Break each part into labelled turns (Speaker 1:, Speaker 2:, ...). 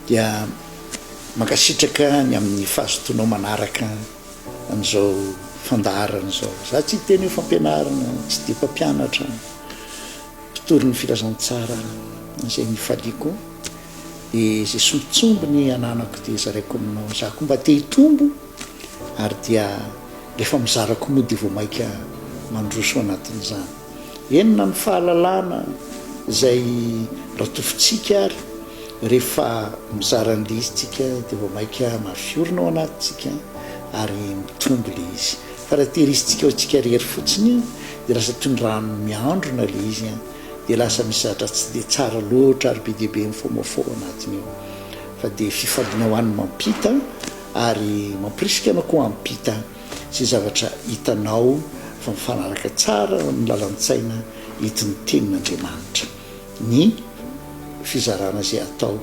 Speaker 1: dia makasitraka ny amin'ny fahazotoanao manaraka an'izao fandarana zao za tsy teny hoe fampianarana tsy dia mpampianatra mpitory ny filazantsara izay mifaliako dia izay sombitsombo ny ananako dia zaraiko aminao za ko mba te hitombo ary dia rehefa mizarako moa dia vao maika mandroso anatin'izany enina ny fahalalana izay ratofintsika ary rehefa mizara an'le izy tsika dia vao maika mafiorina ao anatytsika ary mitombo le izy fa raha tehirizitsika otsika rery fotsiny dia lasa toy ny rano miandrona le izy dia lasa misy zatra tsy dia tsara loatra ary be diabe mifomafo anatiny eo fa dia fifaliana ho an'ny mampita ary mampirisika anao koa ampita sy zavatra hitanao fa mifanaraka tsara ny lalan-tsaina hiti ny tenin'Andriamanitra ny fizarana izay atao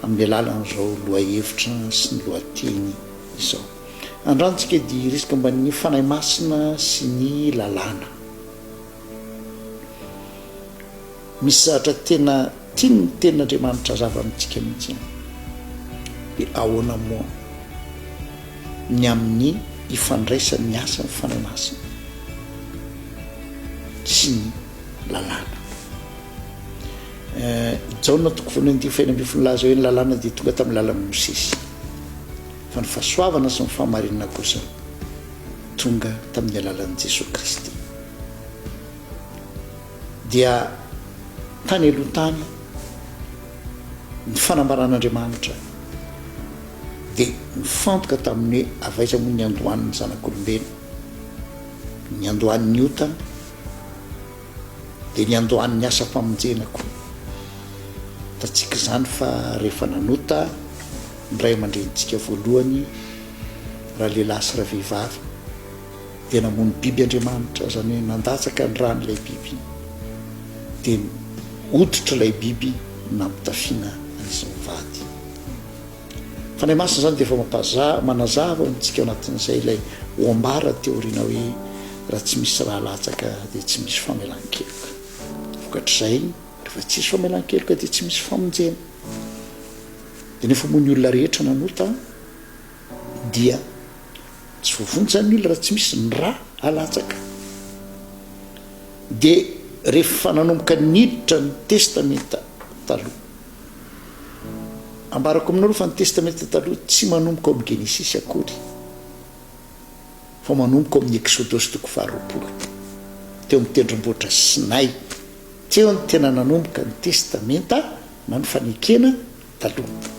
Speaker 1: amin'ny alalan'izao lohahevitra sy ny lohateny izao andrantsika dia risika mba ny fanahy masina sy ny lalàna misy zavatra tena tiany ny tenin'Andriamanitra zava amintsika mihitsy dia ahoana moa ny amin'ny ifandraisan'ny asa ny fanahy masina sy ny lalàna jaona toko voalohany dia faina ambin'ny folo laza hoe ny lalàna dia tonga tamin'ny lalan'ny Mosesy fa ny fahasoavana sy ny fahamarinana kosa tonga tamin'ny alalan'i Jesosy Kristy dia tany aloha tany ny fanambaran'Andriamanitra dia mifantoka tamin'ny hoe avaiza moa ny andohan'ny zanak'olombelo ny andohan'ny ota dia ny andohan'ny asa mpamonjena koa tatsika izany fa rehefa nanota ny ray aman-drenitsika voalohany raha lehilahy sy raha vehivavy dia namono biby Andriamanitra zany hoe nandatsaka ny ran'ilay biby dia oditra ilay biby nampitafiana an'izao mivady fanahy masina zany dia efa manazava ntsika ao anatin'izay ilay oambara teoriana hoe raha tsy misy raha latsaka dia tsy misy famelan-keloka vokatr'izay rehefa tsisy famelan-keloka dia tsy misy famonjena dia nefa moa ny olona rehetra nanota dia tsy voavonjany olona raha tsy misy ny raha alatsaka dia rehefa nanomboka niditra ny testamenta taloha ambarako aminao aloha fa ny testamenta taloha tsy manomboka ao amin'ny Genesisy akory fa manomboka ao amin'ny Exodosy toko faharoapolo teo amin'ny tendrombohitra Sinay teo ny tena nanomboka ny testamenta na ny fanekena taloha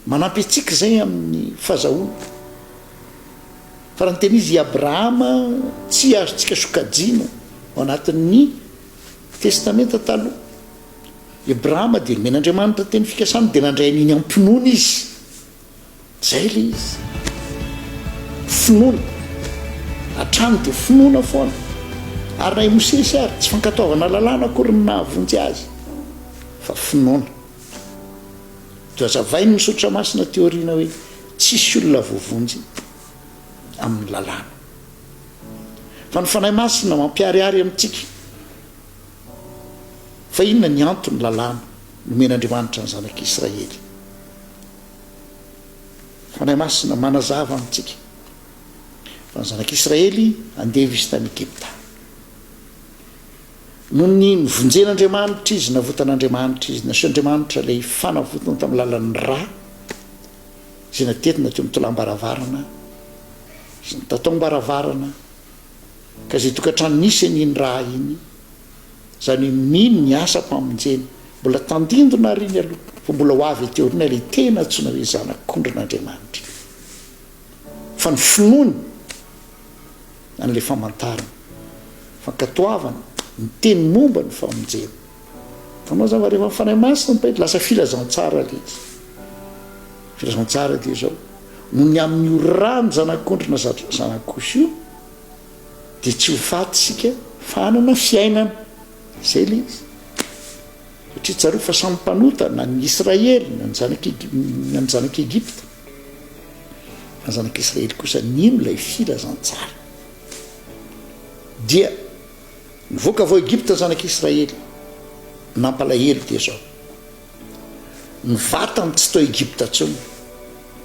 Speaker 1: manampy antsika izay amin'ny fahazahoana fa raha ny tena izy i Abrahama tsy azontsika sokajiana ao anatin'ny testamenta taloha Abrahama dia nomen'Andriamanitra teny fikasana dia nandray an'iny ampinoana izy zay le izy finoana hatrany dia finoana foana ary nahy Mosesy ary tsy fankataovana lalàna akory ny nahavonjy azy fa finoana dia azavainy misaotra masina teoriana hoe tsisy olona voavonjy amin'ny lalàna fa ny fanahy masina mampiariary amintsika fa inona ny antony lalàna nomen'Andriamanitra ny zanak'Israely fanahy masina manazava amintsika fa ny zanak'Israely andeha izy tany Egipta noho ny nivonjen'Andriamanitra izy navotan'Andriamanitra izy naseho'Andriamanitra ilay fanavotana tamin'ny lalan'ny ra izay natetina teo amin'ny tolam-baravarana sy ny tatao-baravarana ka izay tokantrano nisy an'iny raha iny zany mino ny asa mpamonjena mbola tandindona ariny aloha fa mbola ho avy teorina ilay tena antsoina hoe zanak'ondrin'Andriamanitra fa ny finoany an'ilay famantarana fankatoavana ny teny momba ny famonjena tanao zava rehefa mifanahy masina mpahety lasa filazantsara le izy filazantsara dia zao no ny amin'ny orany zanak'ondrina zanak'osy io dia tsy ho faty sika fa anana fiainana zay le izy satria tsaroa fa samy mpanota na ny Israely na ny zanaky Egipta fa ny zanak'Israely kosa nino ilay filazantsara dia nivoaka vao Egipta zanak'Israely nampalahelo dia zao ny vatany tsy tao Egipta tsony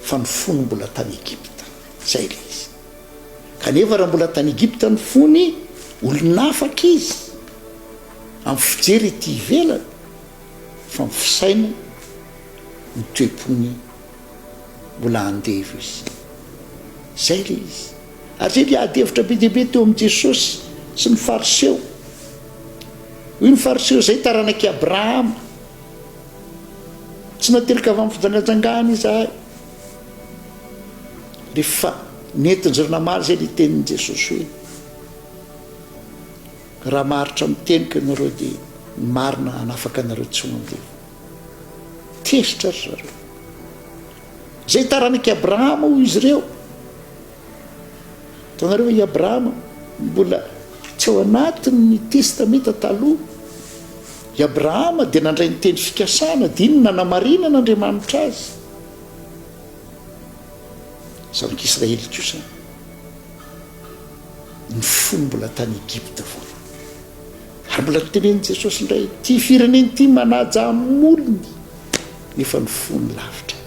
Speaker 1: fa ny fony mbola tany Egipta zay le izy kanefa raha mbola tany Egipta ny fony olonafaka izy amin'ny fijery ity ivelany fa ny fisaina ny toepony mbola andevy izy zay le izy ary zay le adevitra be deaibe teo amin'i Jesosy sy ny fariseo hoy ny fariseo zay taranaky Abrahama tsy naterika avy amin'ny fijanajangana izahay rehefa nentiny zay namaly zay le tenin'i Jesosy hoe raha maritra mitenika nareo dia marina anafaka anareo tsy mandeha tesitra ry zareo zay taranaky Abrahama hoy izy ireo tanareo i Abrahama mbola tsy ao anatin'ny testamenta taloha i Abrahama dia nandray ny teny fikasana dia iny nanamarina n'Andriamanitra azy zanak'Israely kosa ny fony mbola tany Egipta vola ary mbola nitenen'i Jesosy indray ty fireneny ty manaja molony nefa ny fony lavitra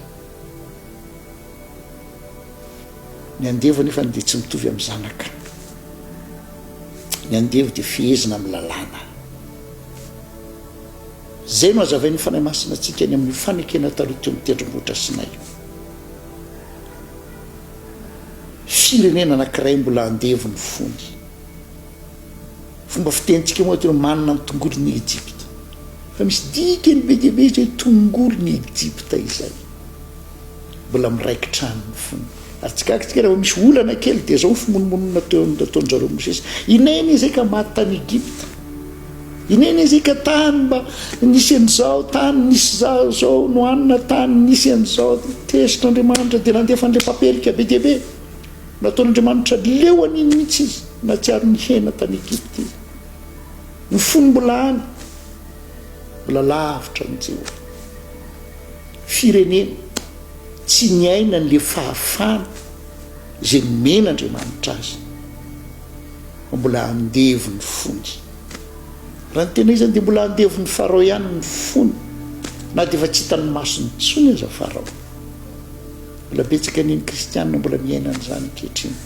Speaker 1: ny andevo nefa dia tsy mitovy amin'ny zanaka ny andevo dia fihezina amin'ny lalàna zay no azavain'ny fanahy masina antsika any amin'ny fanekena taloha teo amin'ny tendrombohitra Sinay firenena anankiray mbola andevo ny fony fomba fitentsika moa teo manana ny tongolon'ny Egypta fa misy dikany be dia be zay tongolon'ny Egypta izay mbola miraikitra ny fony ary tsikatsika raha misy olana kely dia zao fimonomonona teo nataon'jareo Mosesy ineny izay ka maty tany Egypta ineny izay ka tany mba nisy an'izao tany nisy zao nohanina tany nisy an'izao tesitr'Andriamanitra dia nandefa an'ilay papelika be dia be nataon'Andriamanitra leo an'iny mihitsy izy na tsy ary ny hena tany Egypta izy ny fony mbola any mbola lavitra nyjeo firenena tsy niaina n'le fahafana zay nomen'Andriamanitra azy mbola andevo ny fony raha ny tena izany dia mbola andevo ny Farao ihany ny fony na dia efa tsy hitany masony tsony aza Farao mbola betsaka niny kristianina mbola miaina an'izany ankehitriny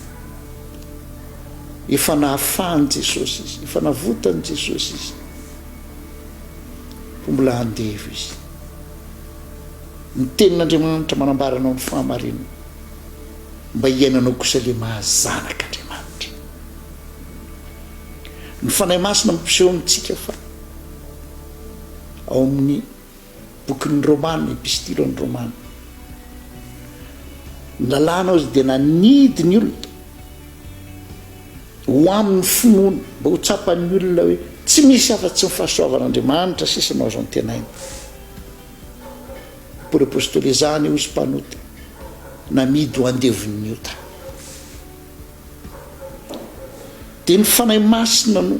Speaker 1: efa nahafahany Jesosy izy efa navotany Jesosy izy mbola andevo izy ny tenin'Andriamanitra manambaranao ny fahamarinana mba hiainanao kosa le mahazanaka Andriamanitra ny fanahy masina mampiseho amintsika fa ao amin'ny bokin'ny Romana epistilan'ny Romana ny lalàna ao izy dia nanidy ny olona ho amin'ny finoana mba ho tsapan'ny olona hoe tsy misy afa-tsy ny fahasoavan'Andriamanitra sisa nao zao ny tenaina por apôstôly zany ozy mpanota namidy ho andevon'ny ota dia ny fanahy masina no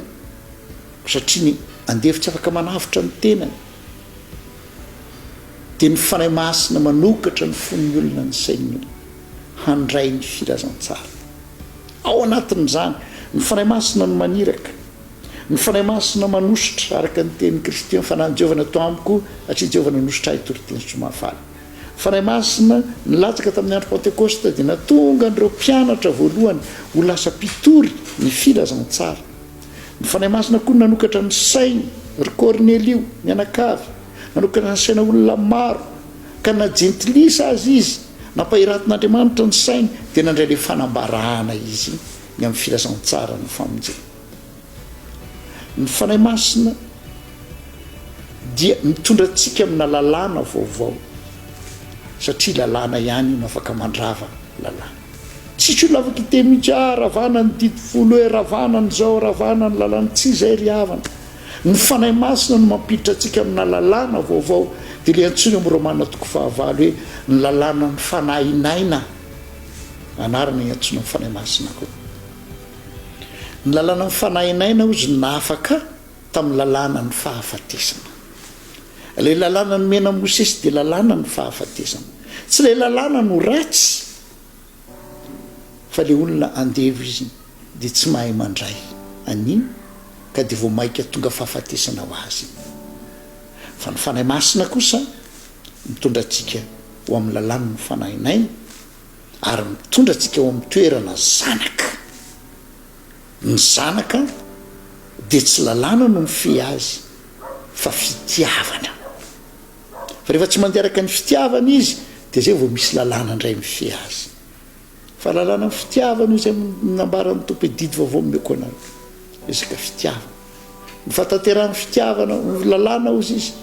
Speaker 1: satria ny andevo tsy afaka manavitra ny tenany dia ny fanahy masina manokatra ny fon'ny olona ny sain'ny olona handray ny filazantsara ao anatin'izany ny fanahy masina no maniraka ny fanahy masina manositra araka ny tenin'ny Kristy fa na ny Jehovah natao amiko atria Jehovah nanositra ahy toriteny somafaly fanahy masina nilatsaka tamin'ny andro Pentekosta dia natonga an'ireo mpianatra voalohany ho lasa mpitory ny filazantsara ny fanahy masina koa nanokatra ny sainy ry Kornelio ny anakavy nanokatra ny saina olona maro ka najentilisa azy izy nampahiratin'Andriamanitra ny sainy dia nandray le fanambarahana izy ny amin'ny filazantsara ny famonjena ny fanahy masina dia mitondra antsika amina lalàna vaovao satria lalàna ihany no afaka mandrava lalàna tsisy olona afaka hiteny mihitsy ravana ny didi folo hoe ravana ny zao ravana ny lalàna tsy izay ry havana ny fanahy masina no mampiditra antsika amina lalàna vaovao dia le antsony amin'ny Romana toko fahavalo hoe ny lalàna ny fanahinaina anarana antsony amin'ny fanahy masina koa ny lalàna ny fanahinaina ozy nafaka tamin'ny lalàna ny fahafatesana ilay lalàna ny mena Mosesy dia lalàna ny fahafatesana tsy ilay lalàna no ratsy fa le olona andevo izy dia tsy mahay mandray aniny ka dia vao maika tonga fahafatesana ho azy fa ny fanahy masina kosa mitondra antsika ho amin'ny lalàna ny fanahinay ary mitondra antsika ho amin'ny toerana zanaka. Ny zanaka dia tsy lalàna no mifehy azy fa fitiavana. Fa rehefa tsy mandeha araka ny fitiavana izy dia zay vao misy lalàna indray mifehy azy. Fa lalàna ny fitiavana io zay nambaran'ny tompo didy vaovao mioko anao resaka fitiavana. Ny fatanterahany fitiavana lalàna ozy izy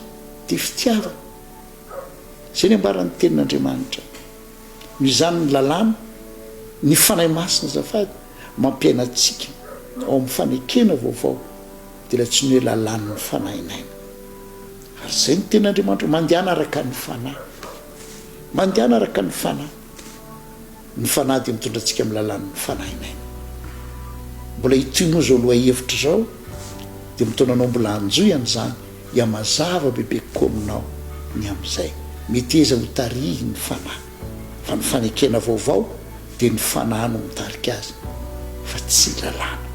Speaker 1: dia fitiavana. Zay ny ambaran'ny tenin'Andriamanitra. Noho izany ny lalàna ny fanahy masina zafady mampiaina antsika ao amin'ny fanekena vaovao dia ilay tsy ny hoe lalàna ny fanahinay. Ary zay ny tenin'Andriamanitra mandehana araka ny fanahy. Mandehana araka ny fanahy. Ny fanahy dia mitondra antsika amin'ny lalàna ny fanahinay. Mbola itoinao zao loha hevitra zao dia mitonanao mbola anjoy an'izany iamazava bebe koa aminao ny amin'izay meteza ho tarihy ny fanahy. Fa ny fanekena vaovao dia ny fanahy no mitarika azy fa tsy lalàna.